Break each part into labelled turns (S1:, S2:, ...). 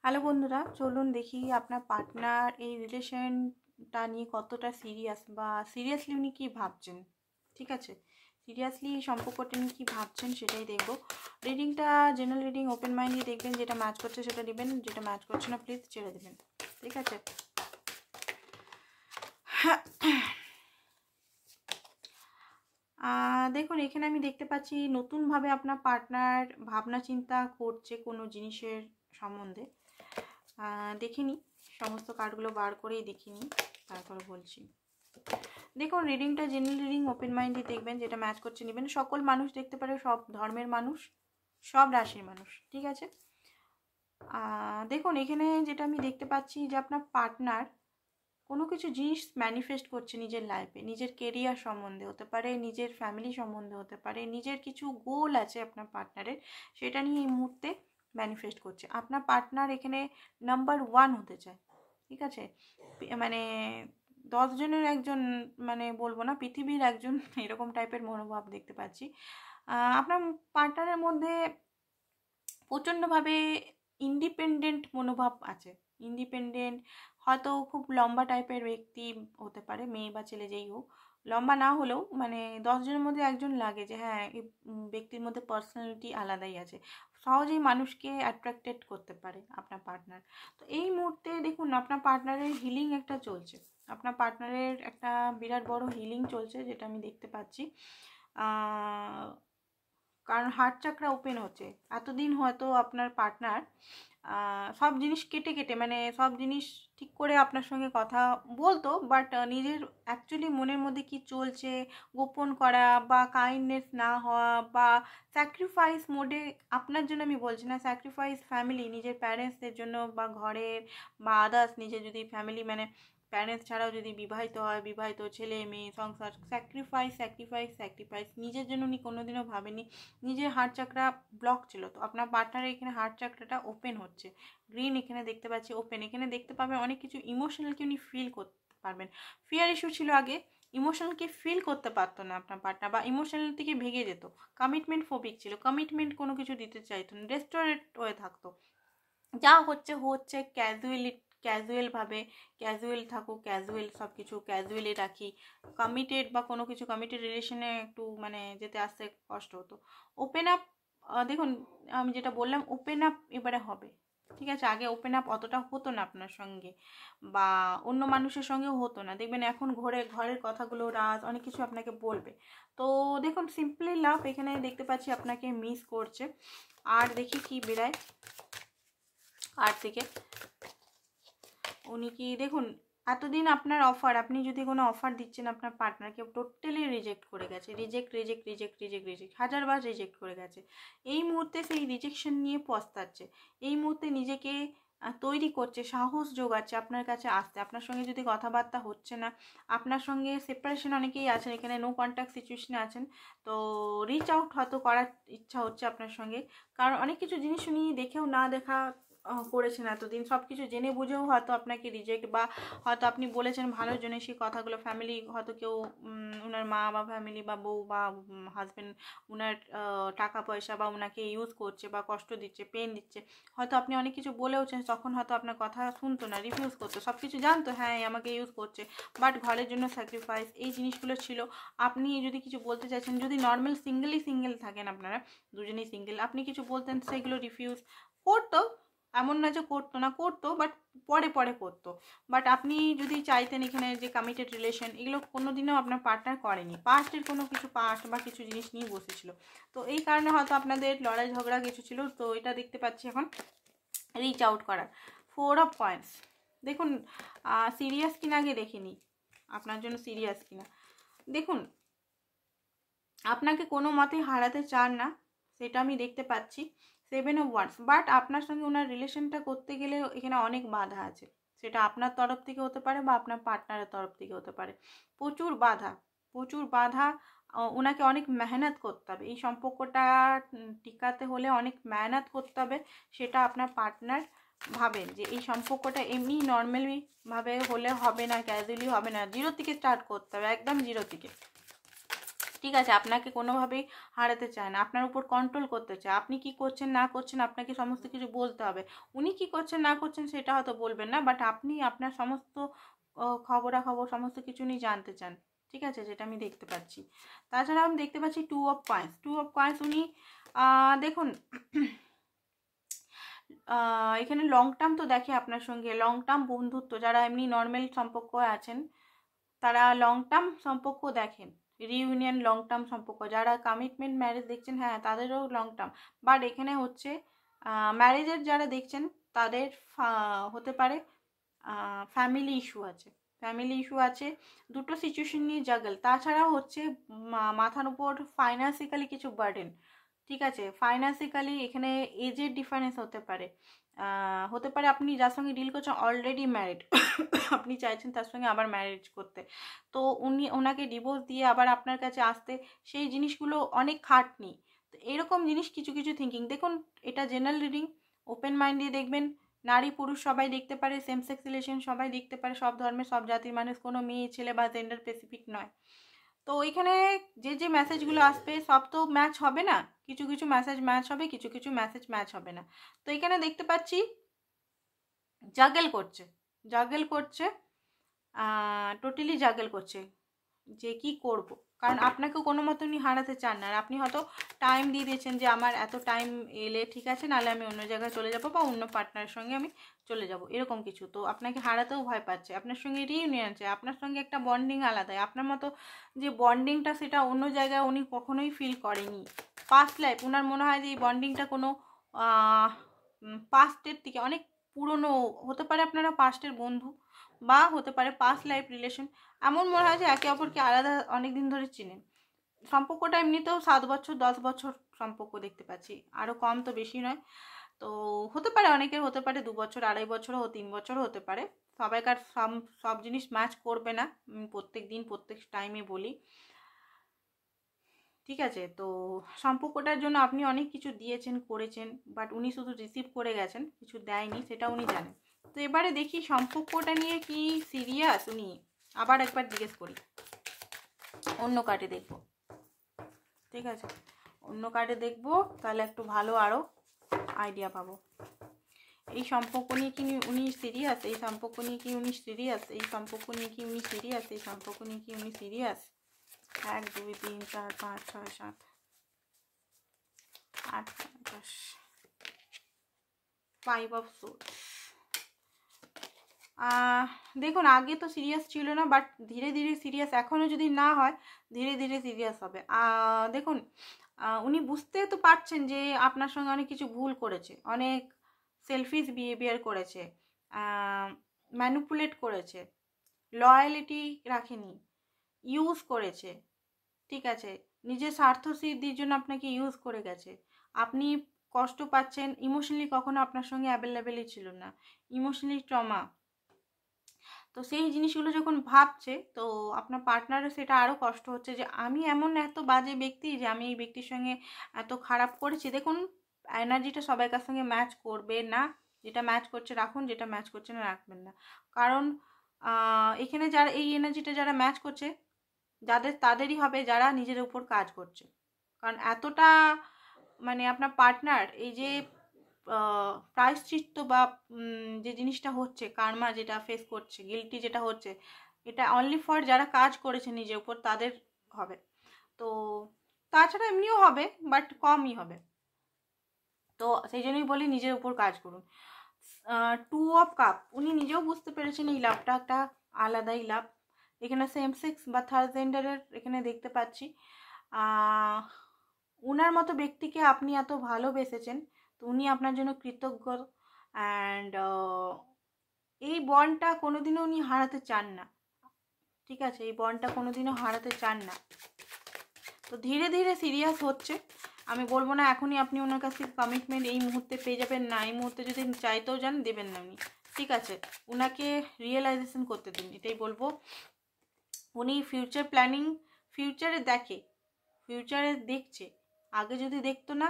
S1: Hello বন্ধুরা, চলুন দেখি আপনার পার্টনার এই রিলেশনটা নিয়ে কতটা সিরিয়াস বা সিরিয়াসলি উনি কী ভাবছেন। ঠিক আছে, সিরিয়াসলি এই সম্পর্কটা নিয়ে কী ভাবছেন সেটাই দেখব। রিডিংটা জেনারেল রিডিং, ওপেন মাইন্ড দিয়ে দেখবেন। যেটা ম্যাচ করছে সেটা নেবেন, যেটা ম্যাচ করছে না প্লিজ ছেড়ে দেবেন। ঠিক আছে, দেখুন এখানে আমি দেখতে পাচ্ছি নতুনভাবে আপনার পার্টনার ভাবনা চিন্তা করছে কোনো জিনিসের সম্বন্ধে। দেখিনি, সমস্ত কার্ডগুলো বার করেই দেখিনি, তারপরে বলছি। দেখুন রিডিংটা জেনারেল রিডিং, ওপেন মাইন্ডে দেখবেন। যেটা ম্যাচ করছে নেবেন। সকল মানুষ দেখতে পারে, সব ধর্মের মানুষ, সব রাশির মানুষ। ঠিক আছে, দেখুন এখানে যেটা আমি দেখতে পাচ্ছি যে আপনার পার্টনার কোনো কিছু জিনিস ম্যানিফেস্ট করছে নিজের লাইফে, নিজের কেরিয়ার সম্বন্ধে হতে পারে, নিজের ফ্যামিলি সম্বন্ধে হতে পারে, নিজের কিছু গোল আছে আপনার পার্টনারের, সেটা নিয়ে এই মুহূর্তে ম্যানিফেস্ট করছে। আপনার পার্টনার এখানে নাম্বার 1 হতে চায়। ঠিক আছে, মানে 10 জনের একজন, মানে বলবো না, পৃথিবীর একজন, এরকম টাইপের মনোভাব দেখতে পাচ্ছি। আপনার পার্টনারের মধ্যে প্রচণ্ডভাবে ইন্ডিপেন্ডেন্ট মনোভাব আছে। ইন্ডিপেন্ডেন্ট, হয়তো খুব লম্বা টাইপের ব্যক্তি হতে পারে, মেয়ে বা ছেলে যেই হোক। লম্বা না হলেও মানে 10 জনের মধ্যে একজন লাগে যে হ্যাঁ, এই ব্যক্তির মধ্যে পার্সোনালিটি আলাদাই আছে। সহজেই মানুষকে অ্যাট্রাক্টেড করতে পারে আপনার পার্টনার। তো এই মুহূর্তে দেখুন আপনার পার্টনারের হিলিং একটা চলছে। আপনার পার্টনারের একটা বিরাট বড় হিলিং চলছে, যেটা আমি দেখতে পাচ্ছি। কারণ হার্ট চাকরা ওপেন হচ্ছে। এতদিন হয়তো আপনার পার্টনার সব জিনিস কেটে কেটে, মানে সব জিনিস ঠিক করে আপনার সঙ্গে কথা বলতো, বাট নিজের অ্যাকচুয়ালি মনের মধ্যে কি চলছে গোপন করা, বা কাইন্ডনেস না হওয়া, বা স্যাক্রিফাইস মোডে, আপনার জন্য আমি বলছি না, স্যাক্রিফাইস ফ্যামিলি, নিজের প্যারেন্টসদের জন্য বা ঘরের বা আদার্স, নিজের যদি ফ্যামিলি মানে প্যারেন্টস ছাড়াও যদি বিবাহিত হয়, বিবাহিত ছেলে মেয়ে সংসার, স্যাক্রিফাইস স্যাক্রিফাইস স্যাক্রিফাইস, নিজের জন্য উনি কোনোদিনও ভাবেনি। নিজের হার্ট চাকরা ব্লক ছিল, তো আপনার পার্টনারের এখানে হার্ট চাকরাটা ওপেন হচ্ছে। গ্রিন এখানে দেখতে পাচ্ছি ওপেন। এখানে দেখতে পাবেন অনেক কিছু ইমোশনালকে উনি ফিল করতে পারবেন। ফিয়ার ইস্যু ছিল আগে, ইমোশনালকে ফিল করতে পারতো না আপনার পার্টনার, বা ইমোশনাল থেকে ভেঙে যেত। কমিটমেন্ট ফোবিক ছিল, কমিটমেন্ট কোনো কিছু দিতে চাইতো না, রেস্টুরেন্ট হয়ে থাকতো। যা হচ্ছে হচ্ছে, ক্যাজুয়ালভাবে, ক্যাজুয়াল থাকুক, ক্যাজুয়াল সব কিছু ক্যাজুয়ালি রাখি। কমিটেড বা কোনো কিছু কমিটেড রিলেশনে একটু মানে যেতে আসতে কষ্ট হতো। ওপেন আপ, দেখুন আমি যেটা বললাম, ওপেন আপ এবারে হবে। ঠিক আছে, আগে ওপেন আপ অতটা হতো না আপনার সঙ্গে, বা অন্য মানুষের সঙ্গেও হতো না। দেখবেন এখন ঘরের কথাগুলো, রাজ অনেক কিছু আপনাকে বলবে। তো দেখুন সিম্পলি লাভ এখানে দেখতে পাচ্ছি আপনাকে মিস করছে। আর দেখি কি বেরায় আর থেকে উনি কি, দেখুন এতদিন আপনার অফার, আপনি যদি কোনো অফার দিচ্ছেন আপনার পার্টনারকে, টোটালি রিজেক্ট করে গেছে। Reject reject reject reject reject, হাজারবার রিজেক্ট করে গেছে। এই মুহূর্তে সেই রিজেকশন নিয়ে পস্তাচ্ছে। এই মুহূর্তে নিজেকে তৈরি করছে, সাহস জোগাচ্ছে আপনার কাছে আসতে। আপনার সঙ্গে যদি কথাবার্তা হচ্ছে না, আপনার সঙ্গে সেপারেশন অনেকেই আছেন এখানে, নো কন্ট্যাক্ট সিচুয়েশনে আছেন, তো রিচ আউট হয়তো করার ইচ্ছা হচ্ছে আপনার সঙ্গে। কারণ অনেক কিছু জিনিস উনি দেখেও না দেখা করেছেন এতদিন, সব কিছু জেনে বুঝেও হয়তো আপনাকে রিজেক্ট, বা হয়তো আপনি বলেছেন ভালোর জন্য সেই কথাগুলো, ফ্যামিলি হয়তো কেউ ওনার মা বা ফ্যামিলি বা বউ বা হাজব্যান্ড ওনার টাকা পয়সা বা ওনাকে ইউজ করছে বা কষ্ট দিচ্ছে, পেন দিচ্ছে। হয়তো আপনি অনেক কিছু বলেওছেন, তখন হয়তো আপনার কথা শুনতো না, রিফিউজ করতো, সব কিছু জানতো হ্যাঁ আমাকে ইউজ করছে, বাট ঘরের জন্য স্যাক্রিফাইস, এই জিনিসগুলো ছিল। আপনি যদি কিছু বলতে চাইছেন, যদি নর্মাল সিঙ্গেল থাকেন আপনারা, দুজনেই সিঙ্গেল, আপনি কিছু বলতেন সেগুলো রিফিউজ করতো। এমন না যে করতো না, করতো, বাট পরে পরে করতো। বাট আপনি যদি চাইতেন এখানে যে কমিটেড রিলেশন, এগুলো কোনোদিনও আপনার পার্টনার করেনি। পাস্টের কোনো কিছু পাস্ট বা কিছু জিনিস নিয়ে বসেছিল, তো এই কারণে হয়তো আপনাদের লড়াই ঝগড়া কিছু ছিল। তো এটা দেখতে পাচ্ছি এখন রিচ আউট করার 4 অফ পয়েন্টস। দেখুন সিরিয়াস কিনা আগে দেখিনি, আপনার জন্য সিরিয়াস কিনা। দেখুন আপনাকে কোনো মতেই হারাতে চান না, সেটা আমি দেখতে পাচ্ছি। 7 অফ ওয়ান্ডস, বাট আপনার সঙ্গে ওনার রিলেশনটা করতে গেলে এখানে অনেক বাধা আছে। সেটা আপনার তরফ থেকে হতে পারে বা আপনার পার্টনারের তরফ থেকে হতে পারে। প্রচুর বাধা, প্রচুর বাধা। ওনাকে অনেক মেহনত করতে হবে এই সম্পর্কটা টিকাতে হলে, অনেক মেহনত করতে হবে। সেটা আপনার পার্টনার ভাবেন যে এই সম্পর্কটা এমনি নর্মালি ভাবে হলে হবে না, ক্যাজুয়ালি হবে না, জিরো থেকে স্টার্ট করতে হবে, একদম জিরো থেকে। ঠিক আছে, আপনাকে কোনোভাবেই হারাতে চায় না, আপনার উপর কন্ট্রোল করতে চায়। আপনি কি করছেন না করছেন আপনাকে সমস্ত কিছু বলতে হবে। উনি কি করছেন না করছেন সেটা হয়তো বলবেন না, বাট আপনি আপনার সমস্ত খবরাখবর সমস্ত কিছু উনি জানতে চান। ঠিক আছে, যেটা আমি দেখতে পাচ্ছি। তাছাড়া আমি দেখতে পাচ্ছি 2 অফ কয়েন্স। উনি দেখুন এখানে লং টার্ম তো দেখে আপনার সঙ্গে, লং টার্ম বন্ধুত্ব, যারা এমনি নর্মাল সম্পর্ক আছেন তারা লং টার্ম সম্পর্ক দেখেন, রিইউনিয়ন লং টার্ম সম্পর্ক। যারা কমিটমেন্ট ম্যারেজ দেখছেন হ্যাঁ তাদেরও লং টার্ম, বাট এখানে হচ্ছে ম্যারেজের যারা দেখছেন তাদের হতে পারে ফ্যামিলি ইস্যু আছে, দুটো সিচুয়েশন নিয়ে জাগল। তাছাড়াও হচ্ছে মাথার উপর ফাইন্যান্সিক্যালি কিছু বার্ডেন। ঠিক আছে, ফাইন্যান্সিক্যালি এখানে এজের ডিফারেন্স হতে পারে, আপনি যার সঙ্গে ডিল করছেন অলরেডি ম্যারিড, আপনি চাইছেন তার সঙ্গে আবার ম্যারেজ করতে, তো ওনাকে ডিভোর্স দিয়ে আবার আপনার কাছে আসতে, সেই জিনিসগুলো অনেক খাটনি। তো এরকম জিনিস কিছু কিছু থিঙ্কিং। দেখুন এটা জেনারেল রিডিং, ওপেন মাইন্ড দিয়ে দেখবেন। নারী পুরুষ সবাই দেখতে পারে, সেম সেক্স রিলেশন সবাই দেখতে পারে, সব ধর্মের সব জাতির মানুষ, কোনো মেয়ে ছেলে বা জেন্ডার স্পেসিফিক নয়। তো এখানে যে মেসেজগুলো আসবে সব তো ম্যাচ হবে না, কিছু কিছু মেসেজ ম্যাচ হবে, কিছু কিছু মেসেজ ম্যাচ হবে না। তো এখানে দেখতে পাচ্ছি জাগেল করছে টোটালি জাগেল করছে যে কি করব, কারণ আপনাকে কোনো মতো উনি হারাতে চান না। আর আপনি হয়তো টাইম দিয়ে দিয়েছেন যে আমার এত টাইম এলে ঠিক আছে, নাহলে আমি অন্য জায়গায় চলে যাব বা অন্য পার্টনারের সঙ্গে আমি চলে যাব, এরকম কিছু। তো আপনাকে হারাতেও ভয় পাচ্ছে, আপনার সঙ্গে রিইউনিয়ন চাই, আপনার সঙ্গে একটা বন্ডিং আলাদাই, আপনার মতো যে বন্ডিংটা সেটা অন্য জায়গায় উনি কখনোই ফিল করেনি। পাস্ট লাইফ ওনার মনে হয় যে এই বন্ডিংটা কোনো পাস্টের থেকে অনেক পুরনো হতে পারে, আপনারা পাস্টের বন্ধু বা হতে পারে পাস্ট লাইফ রিলেশন, এমন মনে হয় যে একে অপরকে আলাদা অনেক দিন ধরে চিনেন। সম্পর্কটা এমনিতেও 7 বছর 10 বছর সম্পর্ক দেখতে পাচ্ছি, আরও কম তো বেশি নয়। তো হতে পারে অনেকের, হতে পারে 2 বছর 2.5 বছরও 3 বছরও হতে পারে। সবাইকার সব জিনিস ম্যাচ করবে না, প্রত্যেক দিন প্রত্যেক টাইমে বলি। ঠিক আছে, তো সম্পর্কটার জন্য আপনি অনেক কিছু দিয়েছেন করেছেন, বাট উনি শুধু রিসিভ করে গেছেন, কিছু দেয়নি, সেটা উনি জানেন। তো এবারে দেখি সম্পর্কটা নিয়ে কি সিরিয়াস উনি, আবার একবার জিজ্ঞেস করি, অন্য কার্ডে দেখবো। ঠিক আছে, অন্য কার্ডে দেখবো, তাহলে একটু ভালো আরও আইডিয়া পাবো। এই সম্পর্ক নিয়ে কি উনি সিরিয়াস, এই সম্পর্ক নিয়ে কি উনি সিরিয়াস, এই সম্পর্ক নিয়ে কি উনি সিরিয়াস, এই সম্পর্ক নিয়ে কি উনি সিরিয়াস। 1 2 3 4 5 6 7 8 10 5 of swords. দেখুন আগে তো সিরিয়াস ছিল না, বাট ধীরে ধীরে সিরিয়াস, এখনও যদি না হয় ধীরে ধীরে সিরিয়াস হবে। দেখুন উনি বুঝতে তো পারছেন যে আপনার সঙ্গে অনেক কিছু ভুল করেছে, অনেক সেলফিশ বিহেভিয়ার করেছে, ম্যানিপুলেট করেছে, লয়ালিটি রাখেনি, ইউজ করেছে। ঠিক আছে, নিজের স্বার্থ সিদ্ধির জন্য আপনাকে ইউজ করে গেছে, আপনি কষ্ট পাচ্ছেন, ইমোশনালি কখনো আপনার সঙ্গে অ্যাভেলেবেলই ছিল না, ইমোশনালি ট্রমা। তো সেই জিনিসগুলো যখন ভাবছে, তো আপনার পার্টনারের সেটা আরও কষ্ট হচ্ছে যে আমি এমন এত বাজে ব্যক্তি যে আমি এই ব্যক্তির সঙ্গে এত খারাপ করেছি। দেখুন এনার্জিটা সবাইকার সঙ্গে ম্যাচ করবে না, যেটা ম্যাচ করছে রাখুন, যেটা ম্যাচ করছে না রাখবেন না। কারণ এখানে যারা এই এনার্জিটা যারা ম্যাচ করছে তাদেরই হবে যারা নিজের উপর কাজ করছে। কারণ এতটা মানে আপনার পার্টনার এই যে প্রায়শ্চিত্ত বা যে জিনিসটা হচ্ছে, কার্মা যেটা ফেস করছে, গিল্টি যেটা হচ্ছে, এটা অনলি ফর যারা কাজ করেছে নিজের উপর তাদের হবে। তো তাছাড়া এমনিও হবে, বাট কমই হবে। তো সেই জন্যই বলি নিজের উপর কাজ করুন। 2 অফ কাপ, উনি নিজেও বুঝতে পেরেছেন এই লাভটা একটা আলাদাই লাভ। এখানে সেম সেক্স বা থার্ড জেন্ডারের এখানে দেখতে পাচ্ছি। উনার মতো ব্যক্তিকে আপনি এত ভালোবেসেছেন, তো উনি আপনার জন্য কৃতজ্ঞ। অ্যান্ড এই বন্ডটা কোনোদিনও উনি হারাতে চান না। ঠিক আছে, এই বন্ডটা কোনোদিনও হারাতে চান না। তো ধীরে ধীরে সিরিয়াস হচ্ছে, আমি বলবো না এখনই আপনি ওনার কাছ থেকে কমিটমেন্ট এই মুহূর্তে পেয়ে যাবেন, না এই মুহূর্তে যদি চাইতেও যান দেবেন না উনি। ঠিক আছে, উনাকে রিয়েলাইজেশন করতে দিন, এটাই বলবো। উনি ফিউচার প্ল্যানিং, ফিউচারে দেখে, ফিউচারে দেখছে, আগে যদি দেখতো না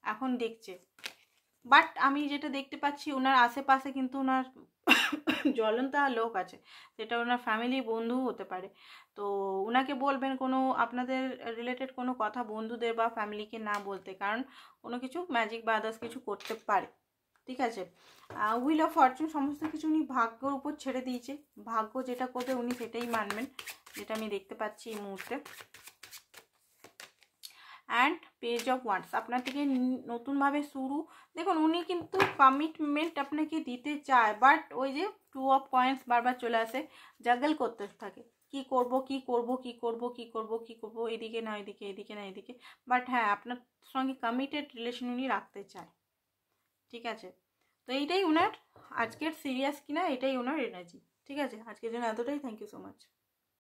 S1: এখন দেখছে। বাট আমি যেটা দেখতে পাচ্ছি ওনার আশেপাশে কিন্তু ওনার জ্বলন্ত লোক আছে, যেটা ওনার ফ্যামিলি বন্ধু হতে পারে। তো ওনাকে বলবেন কোনো আপনাদের রিলেটেড কোনো কথা বন্ধুদের বা ফ্যামিলিকে না বলতে, কারণ কোনো কিছু ম্যাজিক বা আদার্স কিছু করতে পারে। ঠিক আছে, হুইল অফ ফরচুন সমস্ত কিছু উনি ভাগ্যর উপর ছেড়ে দিয়েছে, ভাগ্য যেটা করবে উনি সেটাই মানবেন, যেটা আমি দেখতে পাচ্ছি এই মুহূর্তে। অ্যান্ড পেজ অফ ওয়ান্স আপনার থেকে নতুনভাবে শুরু। দেখুন উনি কিন্তু কমিটমেন্ট আপনাকে দিতে চায়, বাট ওই যে 2 অফ কয়েন্স বারবার চলে আসে, জাগল করতে থাকে, কি করব কি করব কি করব কি করব কি করব, এদিকে না এদিকে, এদিকে না এদিকে। বাট হ্যাঁ, আপনার সঙ্গে কমিটেড রিলেশন উনি রাখতে চায়। ঠিক আছে, তো এইটাই ওনার আজকের সিরিয়াস কিনা, এটাই ওনার এনার্জি। ঠিক আছে, আজকের জন্য এতটাই। Thank you so much.